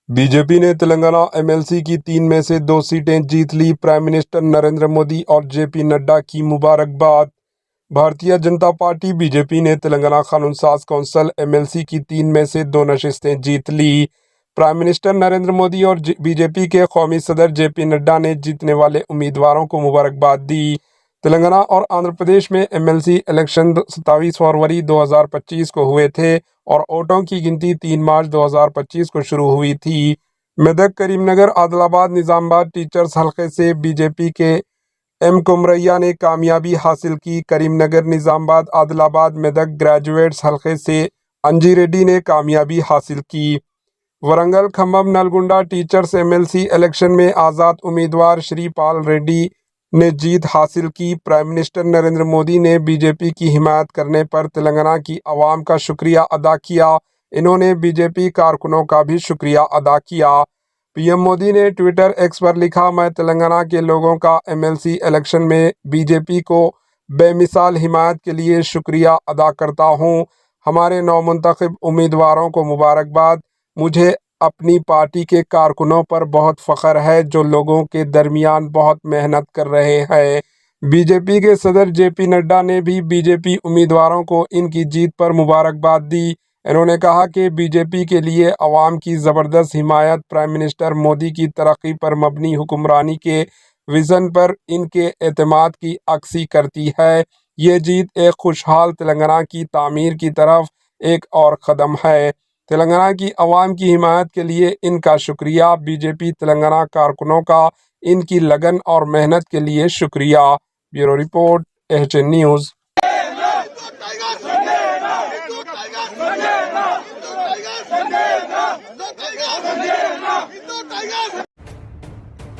BJP ने Telangana MLC की 3 में से 2 सीटें जीत ली। प्राइम मिनिस्टर नरेंद्र मोदी और जेपी नड्डा की मुबारकबाद। भारतीय जनता पार्टी बीजेपी ने तेलंगाना कानून साज कौंसिल एमएलसी की 3 में से 2 नशिस्तें जीत ली। प्राइम मिनिस्टर नरेंद्र मोदी और बीजेपी के कौमी सदर जेपी नड्डा ने जीतने वाले उम्मीदवारों को मुबारकबाद दी। तेलंगाना और आंध्र प्रदेश में एमएलसी इलेक्शन 27 फरवरी 2025 को हुए थे और वोटों की गिनती 3 मार्च 2025 को शुरू हुई थी। मेदक, करीमनगर, आदिलाबाद, निजामाबाद टीचर्स हलके से बीजेपी के एम कुमरैया ने कामयाबी हासिल की। करीमनगर, निजामाबाद, आदिलाबाद, मेदक ग्रेजुएट्स हलके से अंजी रेड्डी ने कामयाबी हासिल की। Warangal, Khammam, Nalgonda teachers MLC election में आज़ाद उम्मीदवार श्रीपाल रेड्डी ने जीत हासिल की। प्राइम मिनिस्टर नरेंद्र मोदी ने बीजेपी की हिमायत करने पर तेलंगाना की आवाम का शुक्रिया अदा किया। इन्होंने बीजेपी कारकुनों का भी शुक्रिया अदा किया। पीएम मोदी ने ट्विटर एक्स पर लिखा, मैं तेलंगाना के लोगों का एमएलसी इलेक्शन में बीजेपी को बेमिसाल हिमायत के लिए शुक्रिया अदा करता हूं। हमारे नौमुंतखब उम्मीदवारों को मुबारकबाद। मुझे अपनी पार्टी के कारकुनों पर बहुत फ़ख्र है जो लोगों के दरमियान बहुत मेहनत कर रहे हैं। बीजेपी के सदर जेपी नड्डा ने भी बीजेपी उम्मीदवारों को इनकी जीत पर मुबारकबाद दी। इन्होंने कहा कि बीजेपी के लिए अवाम की ज़बरदस्त हिमायत प्राइम मिनिस्टर मोदी की तरक्की पर मबनी हुक्मरानी के विज़न पर इनके एतमाद की अक्सी करती है। ये जीत एक खुशहाल तेलंगाना की तामीर की तरफ एक और कदम है। तेलंगाना की आवाम की हिमायत के लिए इनका शुक्रिया। बीजेपी तेलंगाना कारकुनों का इनकी लगन और मेहनत के लिए शुक्रिया। Bureau report, HN news.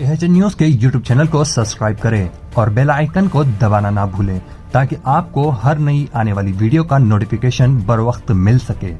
HN news के यूट्यूब चैनल को सब्सक्राइब करें और बेल आइकन को दबाना ना भूलें ताकि आपको हर नई आने वाली वीडियो का नोटिफिकेशन बर वक्त मिल सके।